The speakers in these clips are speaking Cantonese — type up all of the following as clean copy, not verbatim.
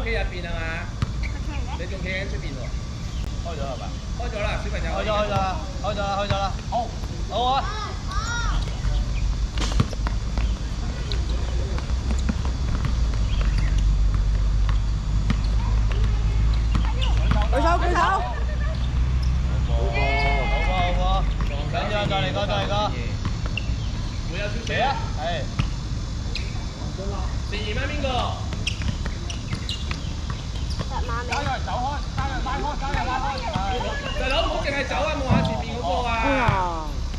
企入邊係嘛？你仲企喺出邊喎？開咗係咪？開咗啦，小朋友。開咗啦。好啊！舉手。好喎，緊張，再嚟個。會有少少。嚟啊！係。前二蚊邊個？走開！拉開！大佬唔好淨係走啊，望下前面嗰個啊！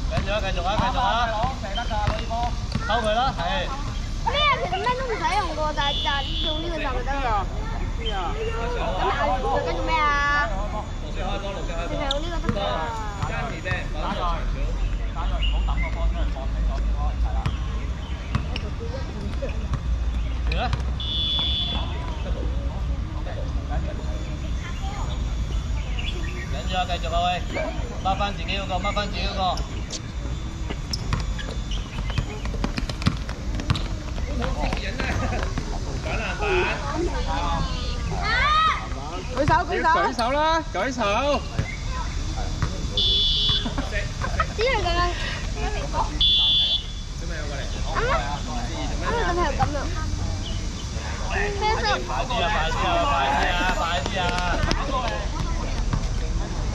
繼續啊！大佬射得㗎呢波，收佢啦，係。咩啊？其實咩都唔使用㗎，就係用呢個就得啦。咁啊，跟住咩啊？綠色開波，你係用呢個得㗎。加二咩？打咗長少。打咗，唔好等個波出嚟放清楚先開，係啦。嚟啦！緊住啊！繼續啊喂，掹翻自己嗰個。搶籃板。舉手啦！舉手。啲人咁樣。小朋友過嚟。咁係咁樣。啡色。快啲啊！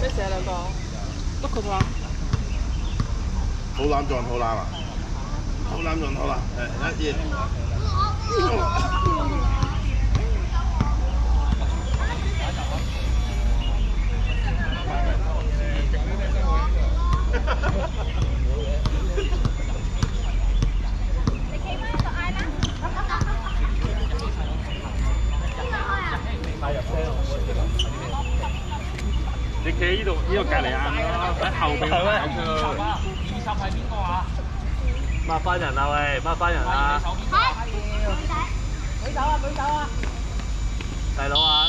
咩事啊兩個？篤佢啩？好攬撞好攬啊！好攬撞好攬，一熱。你企喺呢度隔離啱啦，喺後邊跑出去。20係邊個啊？抹翻人啊喂，抹翻人啊！舉手啊！大佬啊！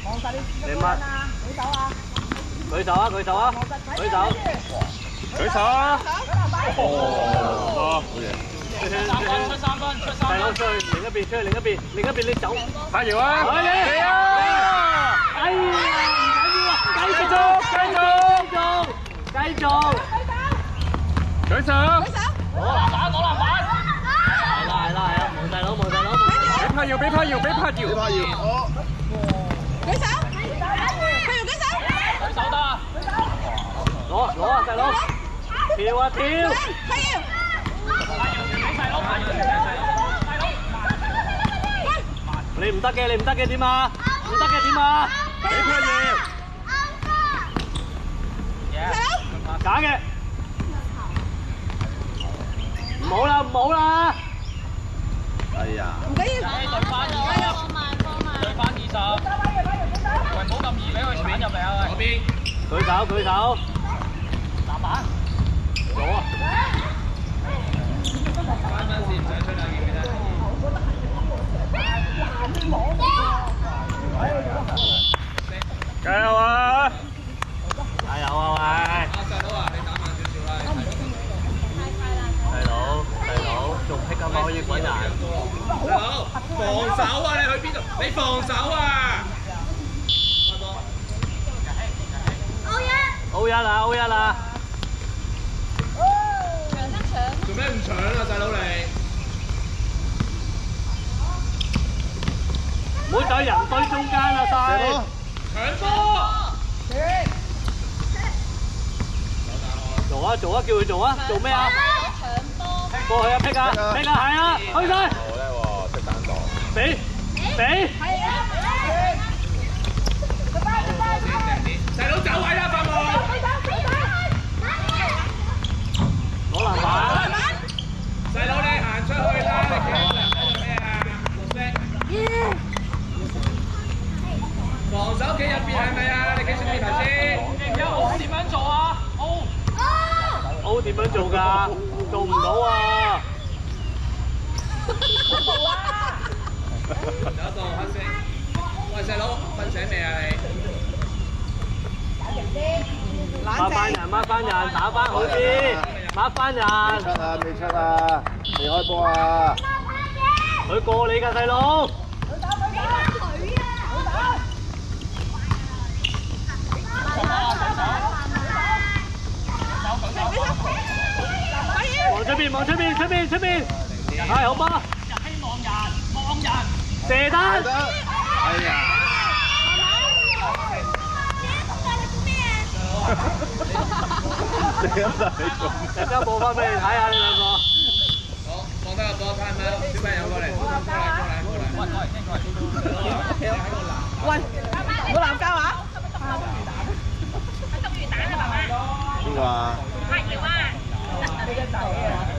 望晒你你乜？舉手啊！舉手！舉手啊！哦，好嘢！出三分！大佬出去另一邊你走！打搖啊！嚟啊！哎呀，繼續！舉手！攞籃板！係啦，望大佬！俾拍搖！好。舉手得！攞啊，大佬！跳啊！你唔得嘅點啊？俾拍搖！假嘅！唔好啦！哎呀！對翻20，喂，唔好咁易俾佢鏟入嚟啊！嗰邊。舉手！籃板！攞啊！3分線唔使出啦，記唔記得？加油啊！加油啊喂！細佬啊，你打慢少少啦，大佬，仲劈咁可以滾人？大佬，防守啊！你去邊度？你防守啊！好一啦！做咩唔搶啊，細佬你？唔好喺人堆中間啊，細！搶波！做啊，叫佢做啊，做咩啊？過去啊，劈啊，係啊，去晒！好叻喎，識彈檔。俾！細佬走位啦，發夢！攞籃板！細佬你行出去啦，你企喺度做咩啊？綠色。防守企入邊係咪啊？你企上邊頭先。而家我點樣做啊？O 點樣做㗎？做唔到啊！有一個黑色。喂，細佬，瞓醒未啊你？抹翻人，打翻好啲，抹翻人。未出啊！未開波啊！佢過你㗎細佬。你打佢啊！望出邊，望出邊，出邊，出邊。係好波。射單。哎呀！你咁就你做咩？陣間播翻俾你睇下呢兩個。好，放低個波，睇下咩？小朋友過嚟，過嚟。喂，冇鬧交啊！邊個啊？阿瑤啊！你個仔啊！